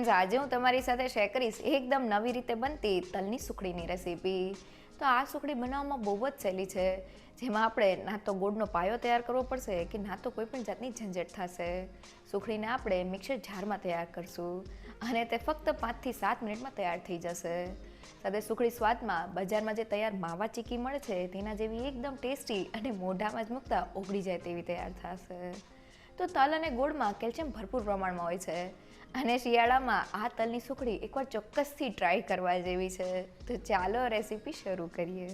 Friends, આજે હું તમારી સાથે શેર કરીશ એકદમ નવી રીતે બનતી તલની સુખડીની રેસીપી. તો આ સુખડી બનાવવામાં બહુ જ સહેલી છે, જેમાં આપણે ના તો ગોળનો પાયો તૈયાર કરવો પડશે કે ના તો કોઈ પણ જાતની ઝંઝટ થશે. સુખડીને આપણે મિક્સર જારમાં તૈયાર કરશું અને તે ફક્ત 5 થી 7 મિનિટમાં તૈયાર થઈ જશે. સાથે સુખડી સ્વાદમાં બજારમાં જે તૈયાર માવા ચીકી મળે છે તેના જેવી એકદમ ટેસ્ટી અને મોઢામાં જ મૂકતા ઓગળી જાય તેવી તૈયાર થશે. તો તલ અને ગોળમાં કેલ્શિયમ ભરપૂર પ્રમાણમાં હોય છે અને શિયાળામાં આ તલની સુખડી એકવાર ચોક્કસથી ટ્રાય કરવા જેવી છે. તો ચાલો રેસીપી શરૂ કરીએ.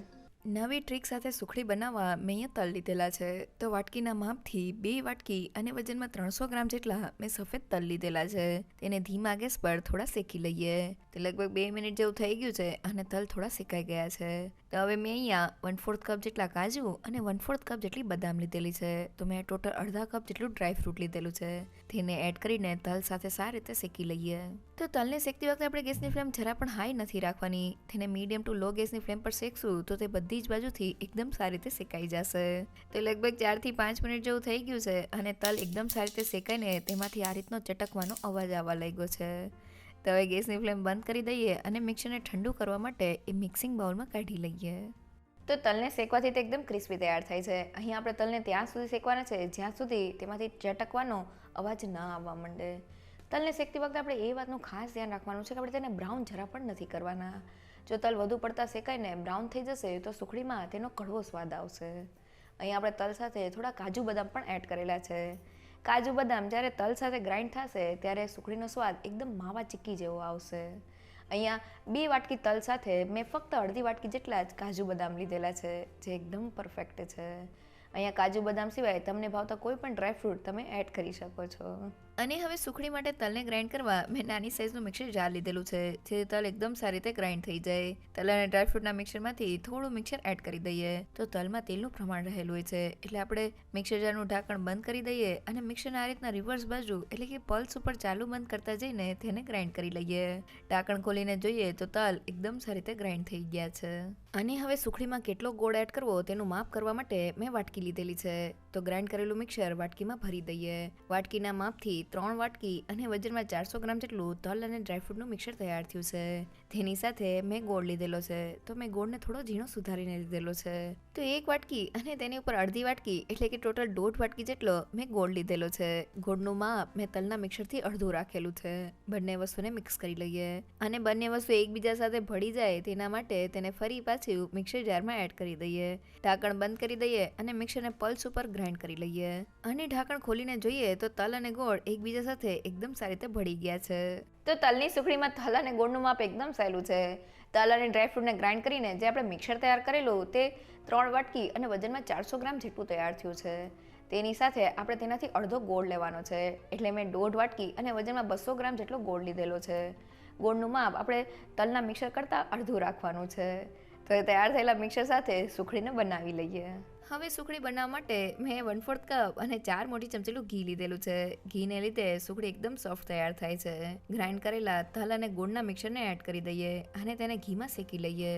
નવી ટ્રીક સાથે સુખડી બનાવવા મેં અહીંયા તલ લીધેલા છે. તો વાટકીના માપથી 2 વાટકી અને વજનમાં 300 ગ્રામ જેટલા મેં સફેદ તલ લીધેલા છે. તેને ધીમા ગેસ પર થોડા શેકી લઈએ. તે લગભગ 2 મિનિટ જેવું થઈ ગયું છે અને તલ થોડા શેકાઈ ગયા છે. તો હવે મેં અહીંયા 1/4 કપ જેટલા કાજુ અને 1/4 કપ જેટલી બદામ લીધેલી છે. તો મેં ટોટલ અડધા કપ જેટલું ડ્રાય ફ્રૂટ લીધેલું છે. તેને એડ કરીને તલ સાથે સારી રીતે શેકી લઈએ. તો તલને શેકતી વખતે આપણે ગેસની ફ્લેમ જરા પણ હાઈ નથી રાખવાની. તેને મીડિયમ ટુ લો ગેસની ફ્લેમ પર શેકશું તો તે બધી જ બાજુથી એકદમ સારી રીતે શેકાઈ જશે. તો લગભગ 4 થી 5 મિનિટ જેવું થઈ ગયું છે અને તલ એકદમ સારી રીતે શેકાઈને તેમાંથી આ રીતનો ચટકવાનો અવાજ આવવા લાગ્યો છે. તો હવે ગેસની ફ્લેમ બંધ કરી દઈએ અને મિક્સરને ઠંડુ કરવા માટે એ મિક્સિંગ બાઉલમાં કાઢી લઈએ. તો તલને શેકવાથી તે એકદમ ક્રિસ્પી તૈયાર થાય છે. અહીં આપણે તલને ત્યાં સુધી શેકવાના છે જ્યાં સુધી તેમાંથી ચટકવાનો અવાજ ન આવવા માંડે. તલને શેકતી વખતે આપણે એ વાતનું ખાસ ધ્યાન રાખવાનું છે કે આપણે તેને બ્રાઉન જરા પણ નથી કરવાના. જો તલ વધુ પડતા શેકાઈને બ્રાઉન થઈ જશે તો સુખડીમાં તેનો કડવો સ્વાદ આવશે. અહીં આપણે તલ સાથે થોડા કાજુ બદામ પણ એડ કરેલા છે. કાજુ બદામ જ્યારે તલ સાથે ગ્રાઇન્ડ થશે ત્યારે સુખડીનો સ્વાદ એકદમ માવા ચીક્કી જેવો આવશે. અહીંયા 2 વાટકી તલ સાથે મેં ફક્ત અડધી વાટકી જેટલા જ કાજુ બદામ લીધેલા છે, જે એકદમ પરફેક્ટ છે. અહીંયા કાજુ બદામ સિવાય તમને ભાવતા કોઈ પણ ડ્રાયફ્રૂટ તમે એડ કરી શકો છો. અને હવે સુખડી માટે તલને ગ્રાઇન્ડ કરવા મેં નાની સાઇઝનું મિક્સર જાર લીધેલું છે, જેથી તલ એકદમ સારી રીતે ગ્રાઇન્ડ થઈ જાય. તલ અને ડ્રાયફ્રૂટના મિક્સરમાંથી થોડું મિક્સર એડ કરી દઈએ. તો તલમાં તેલનું પ્રમાણ રહેલું હોય છે, એટલે આપણે મિક્સર જારનું ઢાંકણ બંધ કરી દઈએ અને મિક્સરના આ રીતના રિવર્સ બાજુ એટલે કે પલ્સ ઉપર ચાલુ બંધ કરતા જઈને તેને ગ્રાઇન્ડ કરી લઈએ. ઢાંકણ ખોલીને જોઈએ તો તલ એકદમ સારી રીતે ગ્રાઇન્ડ થઈ ગયા છે. અને હવે સુખડીમાં કેટલો ગોળ એડ કરવો તેનું માપ કરવા માટે મેં વાટકી લીધેલી છે. તો ગ્રાઇન્ડ કરેલું મિક્સર વાટકીમાં ભરી દઈએ. વાટકીના માપથી 3 વાટકી અને વજનમાં 400 ગ્રામ જેટલું તલ અને ડ્રાયફ્રૂટનું મિક્સર તૈયાર થયું છે. તેની સાથે મેં ગોળ લીધેલો છે. તો મેં ગોળને થોડો ઝીણો સુધારીને લીધેલો છે. તો 1 વાટકી અને તેની ઉપર અડધી વાટકી એટલે કે ટોટલ 1.5 વાટકી જેટલો મેં ગોળ લીધેલો છે. ગોળનું માપ મેં તલના મિક્સરથી અડધું રાખેલું છે. બંને વસ્તુને મિક્સ કરી લઈએ અને બંને વસ્તુ એકબીજા સાથે ભળી જાય તેના માટે તેને ફરી પાછું મિક્સર જારમાં એડ કરી દઈએ. ઢાંકણ બંધ કરી દઈએ અને મિક્સરને પલ્સ ઉપર ગ્રાઇન્ડ કરી લઈએ. અને ઢાંકણ ખોલીને જોઈએ તો તલ અને ગોળ એકબીજા સાથે એકદમ સારી રીતે ભળી ગયા છે. તો તલની સુખડીમાં તલ અને ગોળનું માપ એકદમ સહેલું છે. તલ અને ડ્રાયફ્રૂટને ગ્રાઇન્ડ કરીને જે આપણે મિક્સર તૈયાર કરેલું તે 3 વાટકી અને વજનમાં 400 ગ્રામ જેટલું તૈયાર થયું છે. તેની સાથે આપણે તેનાથી અડધો ગોળ લેવાનો છે, એટલે મેં 1.5 વાટકી અને વજનમાં 200 ગ્રામ જેટલો ગોળ લીધેલો છે. ગોળનું માપ આપણે તલના મિક્સર કરતાં અડધું રાખવાનું છે. તો એ તૈયાર થયેલા મિક્સર સાથે સુખડીને બનાવી લઈએ. હવે સુખડી બનાવવા માટે મેં 1/4 કપ અને 4 મોટી ચમચીલું ઘી લીધેલું છે. ઘીને લીધે સુખડી એકદમ સોફ્ટ તૈયાર થાય છે. ગ્રાઇન્ડ કરેલા તલ અને ગોળના મિક્સરને એડ કરી દઈએ અને તેને ઘીમાં શેકી લઈએ.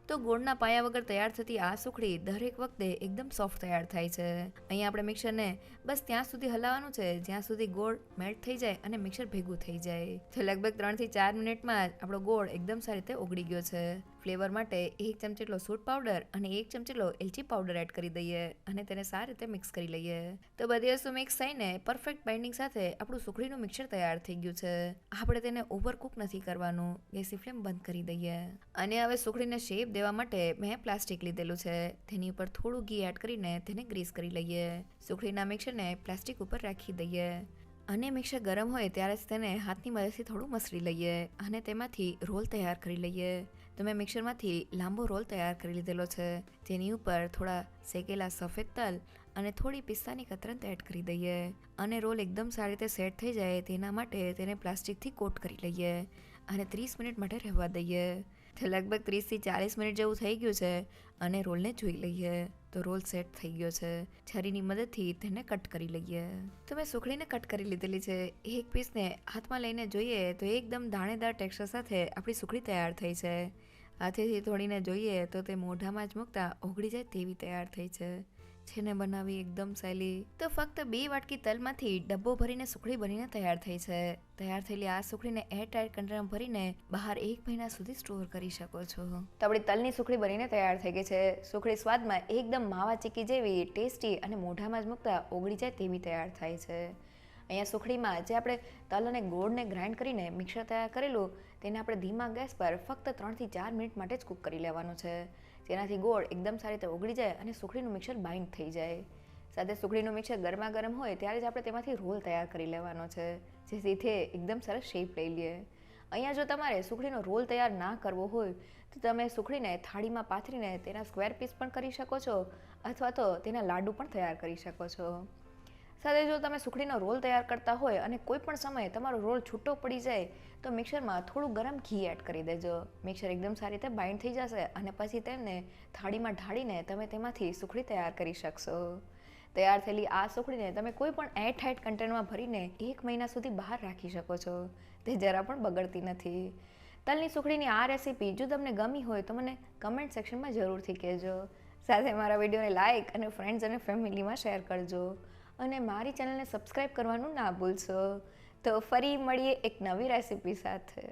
તો ગોળના પાયા વગર તૈયાર થતી આ સુખડી દરેક વખતે એકદમ સોફ્ટ તૈયાર થાય છે. અહીંયા આપણે મિક્સરને બસ ત્યાં સુધી હલાવવાનું છે જ્યાં સુધી ગોળ મેલ્ટ થઈ જાય અને મિક્સર ભેગું થઈ જાય. તો લગભગ 3 થી 4 મિનિટમાં જ આપણો ગોળ એકદમ સારી રીતે ઓગળી ગયો છે. ફ્લેવર માટે 1 ચમચી જેટલો સૂંઠ પાવડર અને 1 ચમચી જેટલો એલચી પાવડર એડ કરી દઈએ અને તેને સારી રીતે મિક્સ કરી લઈએ. તો બધી વસ્તુ મિક્સ થઈને પરફેક્ટ બાઇન્ડિંગ સાથે આપણું સુખડીનું મિક્સર તૈયાર થઈ ગયું છે. આપણે તેને ઓવરકુક નથી કરવાનું. ગેસની ફ્લેમ બંધ કરી દઈએ. અને હવે સુખડીને શેપ દેવા માટે મેં પ્લાસ્ટિક લીધેલું છે. તેની ઉપર થોડું ઘી એડ કરીને તેને ગ્રીસ કરી લઈએ. સુખડીના મિક્સરને પ્લાસ્ટિક ઉપર રાખી દઈએ અને મિક્સર ગરમ હોય ત્યારે જ તેને હાથની મદદથી થોડું મસળી લઈએ અને તેમાંથી રોલ તૈયાર કરી લઈએ. તો મેં મિક્સરમાંથી લાંબો રોલ તૈયાર કરી લીધેલો છે. તેની ઉપર થોડા શેકેલા સફેદ તલ અને થોડી પિસ્તાની કતરન એડ કરી દઈએ અને રોલ એકદમ સારી રીતે સેટ થઈ જાય તેના માટે તેને પ્લાસ્ટિકથી કોટ કરી લઈએ અને 30 મિનિટ માટે રહેવા દઈએ. તો લગભગ 30 થી 40 મિનિટ જેવું થઈ ગયું છે અને રોલને જોઈ લઈએ. તો રોલ સેટ થઈ ગયો છે. છરીની મદદથી તેને કટ કરી લઈએ. તો મેં સુખડીને કટ કરી લીધેલી છે. એક પીસને હાથમાં લઈને જોઈએ તો એકદમ દાણેદાર ટેક્સચર સાથે આપણી સુખડી તૈયાર થઈ છે. હાથેથી તોડીને જોઈએ તો તે મોઢામાં જ મૂકતા ઓગળી જાય તેવી તૈયાર થઈ છે. જેને બનાવી એકદમ સહેલી. તો ફક્ત 2 વાટકી તલમાંથી ડબ્બો ભરીને સુખડી બનીને તૈયાર થઈ છે. તૈયાર થયેલી આ સુખડીને એરટાઇટ કન્ટેનરમાં ભરીને બહાર 1 મહિના સુધી સ્ટોર કરી શકો છો. તો આપણી તલની સુખડી બનીને તૈયાર થઈ ગઈ છે. સુખડી સ્વાદમાં એકદમ માવા ચીકી જેવી ટેસ્ટી અને મોઢામાં જ મૂકતા ઓગળી જાય તેવી તૈયાર થાય છે. અહીંયા સુખડીમાં જે આપણે તલ અને ગોળને ગ્રાઇન્ડ કરીને મિક્સર તૈયાર કરેલું તેને આપણે ધીમા ગેસ પર ફક્ત 3 થી 4 મિનિટ માટે જ કૂક કરી લેવાનું છે, જેનાથી ગોળ એકદમ સારી રીતે ઓગળી જાય અને સુખડીનું મિક્સર બાઇન્ડ થઈ જાય. સાથે સુખડીનું મિક્સર ગરમા ગરમ હોય ત્યારે જ આપણે તેમાંથી રોલ તૈયાર કરી લેવાનો છે, જેથી તે એકદમ સરસ શેપ લઈ લે. અહીંયા જો તમારે સુખડીનો રોલ તૈયાર ના કરવો હોય તો તમે સુખડીને થાળીમાં પાથરીને તેના સ્ક્વેર પીસ પણ કરી શકો છો અથવા તો તેના લાડુ પણ તૈયાર કરી શકો છો. સાથે જો તમે સુખડીનો રોલ તૈયાર કરતા હોય અને કોઈ પણ સમયે તમારો રોલ છૂટો પડી જાય તો મિક્સરમાં થોડું ગરમ ઘી એડ કરી દેજો. મિક્સર એકદમ સારી રીતે બાઇન્ડ થઈ જશે અને પછી તેમને થાળીમાં ઢાળીને તમે તેમાંથી સુખડી તૈયાર કરી શકશો. તૈયાર થયેલી આ સુખડીને તમે કોઈ પણ એરટાઇટ કન્ટેનરમાં ભરીને 1 મહિના સુધી બહાર રાખી શકો છો. તે જરા પણ બગડતી નથી. તલની સુખડીની આ રેસીપી જો તમને ગમી હોય તો મને કમેન્ટ સેક્શનમાં જરૂરથી કહેજો. સાથે મારા વિડીયોને લાઇક અને ફ્રેન્ડ્સ અને ફેમિલીમાં શેર કરજો અને મારી ચેનલને સબસ્ક્રાઈબ કરવાનું ના ભૂલશો. તો ફરી મળીએ એક નવી રેસીપી સાથે.